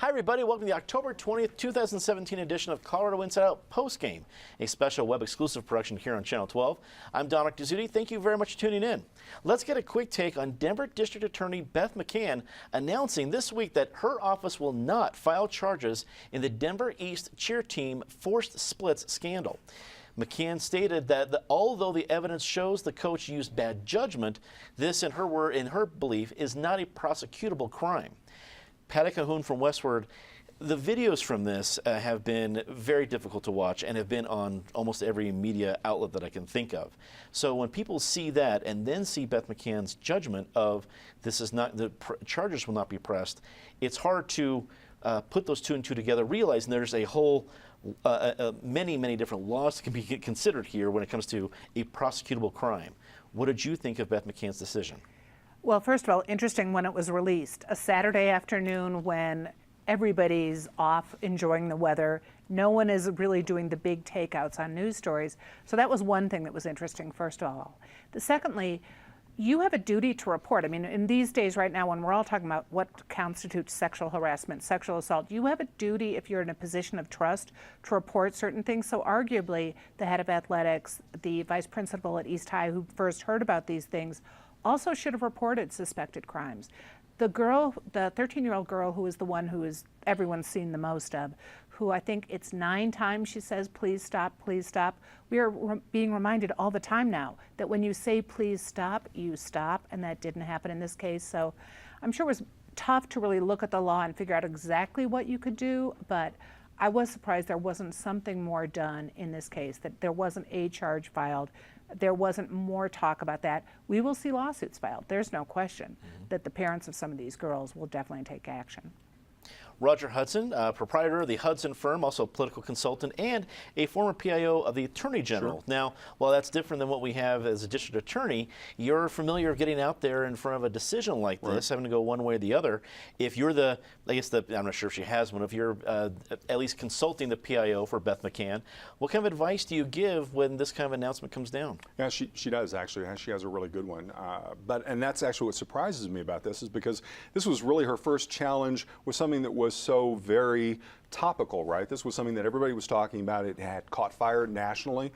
Hi, everybody. Welcome to the October 20th, 2017 edition of Colorado Inside Out Postgame, a special web-exclusive production here on Channel 12. I'm Dominic Dezzutti. Thank you very much for tuning in. Let's get a quick take on Denver District Attorney Beth McCann announcing this week that her office will not file charges in the Denver East cheer team forced splits scandal. McCann stated that although the evidence shows the coach used bad judgment, this, in her belief, is not a prosecutable crime. Patty Cahoon from Westward, the videos from this have been very difficult to watch and have been on almost every media outlet that I can think of. So when people see that and then see Beth McCann's judgment of this is not, the charges will not be pressed, it's hard to put those two and two together, realizing there's a whole many different laws that can be considered here when it comes to a prosecutable crime. What did you think of Beth McCann's decision? Well, first of all, interesting when it was released. A Saturday afternoon when everybody's off enjoying the weather. No one is really doing the big takeouts on news stories. So that was one thing that was interesting, first of all. Secondly, you have a duty to report. I mean, in these days right now, when we're all talking about what constitutes sexual harassment, sexual assault, you have a duty, if you're in a position of trust, to report certain things. So arguably, the head of athletics, the vice principal at East High, who first heard about these things, also should have reported suspected crimes. The girl, the 13-year-old girl who is the one who is everyone's seen the most of, who I think it's 9 times she says, please stop, please stop. We are being reminded all the time now that when you say please stop, you stop, and that didn't happen in this case. So I'm sure it was tough to really look at the law and figure out exactly what you could do, but I was surprised there wasn't something more done in this case, that there wasn't a charge filed. There wasn't more talk about that. We will see lawsuits filed. There's no question that the parents of some of these girls will definitely take action. Roger Hudson, proprietor of the Hudson firm, also a political consultant, and a former PIO of the Attorney General. Sure. Now, while that's different than what we have as a district attorney, you're familiar of getting out there in front of a decision like this, having to go one way or the other. If you're I'm not sure if she has one, if you're at least consulting the PIO for Beth McCann, what kind of advice do you give when this kind of announcement comes down? Yeah, she does actually. She has a really good one. And that's actually what surprises me about this, is because this was really her first challenge with something that was so very topical, right? This was something that everybody was talking about. It had caught fire nationally.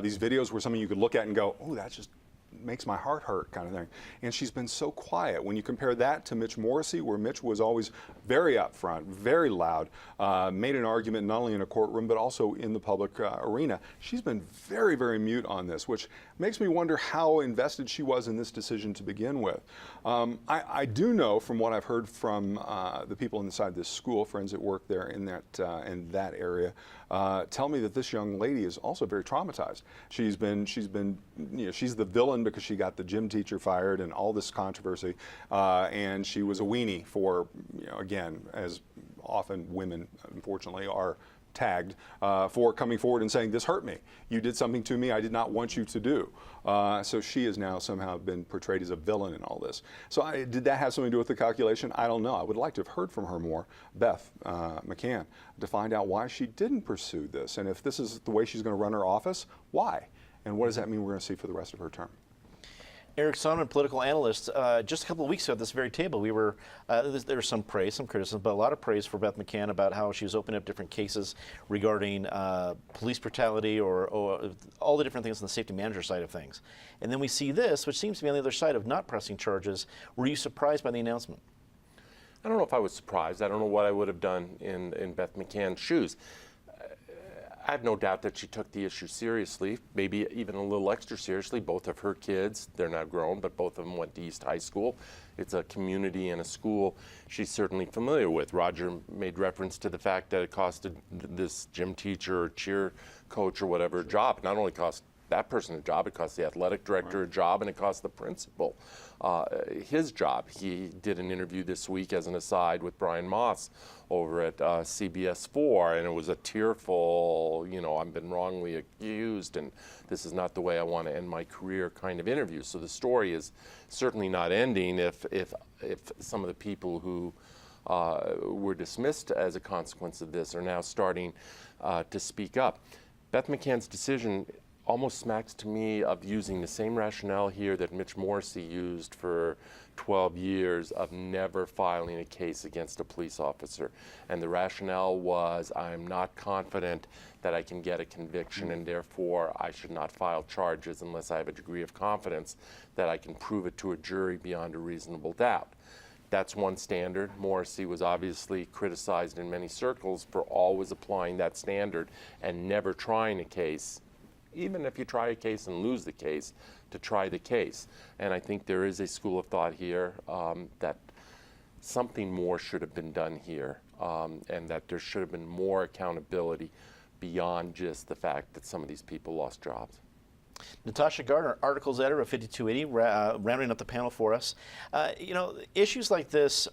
These videos were something you could look at and go, oh, that just makes my heart hurt, kind of thing. And she's been so quiet. When you compare that to Mitch Morrissey, where Mitch was always very upfront, very loud, made an argument not only in a courtroom but also in the public arena, she's been very mute on this, which makes me wonder how invested she was in this decision to begin with. I do know from what I've heard from the people inside this school, friends that work there in that area, tell me that this young lady is also very traumatized. She's the villain because she got the gym teacher fired and all this controversy, and she was a weenie for, again, as often women unfortunately are tagged for coming forward and saying, this hurt me. You did something to me I did not want you to do. So she has now somehow been portrayed as a villain in all this. So did that have something to do with the calculation? I don't know. I would like to have heard from her more, Beth McCann, to find out why she didn't pursue this. And if this is the way she's going to run her office, why? And what does that mean we're going to see for the rest of her term? Eric Sonneman, political analyst, just a couple of weeks ago at this very table, there was some praise, some criticism, but a lot of praise for Beth McCann about how she was opening up different cases regarding police brutality or all the different things on the safety manager side of things. And then we see this, which seems to be on the other side of not pressing charges. Were you surprised by the announcement? I don't know if I was surprised. I don't know what I would have done in Beth McCann's shoes. I have no doubt that she took the issue seriously, maybe even a little extra seriously. Both of her kids, they're now grown, but both of them went to East High School. It's a community and a school she's certainly familiar with. Roger made reference to the fact that it costed this gym teacher or cheer coach or whatever a job. It not only cost that person a job, it cost the athletic director a job, and it cost the principal his job. He did an interview this week, as an aside, with Brian Moss over at CBS 4, and it was a tearful, I've been wrongly accused, and this is not the way I want to end my career kind of interview. So the story is certainly not ending if some of the people who were dismissed as a consequence of this are now starting to speak up. Beth McCann's decision almost smacks to me of using the same rationale here that Mitch Morrissey used for 12 years of never filing a case against a police officer. And the rationale was, I'm not confident that I can get a conviction, and therefore I should not file charges unless I have a degree of confidence that I can prove it to a jury beyond a reasonable doubt. That's one standard. Morrissey was obviously criticized in many circles for always applying that standard and never trying a case, even if you try a case and lose the case, to try the case. And I think there is a school of thought here that something more should have been done here, and that there should have been more accountability beyond just the fact that some of these people lost jobs. Natasha Gardner, articles editor of 5280, rounding up the panel for us. You know, issues like this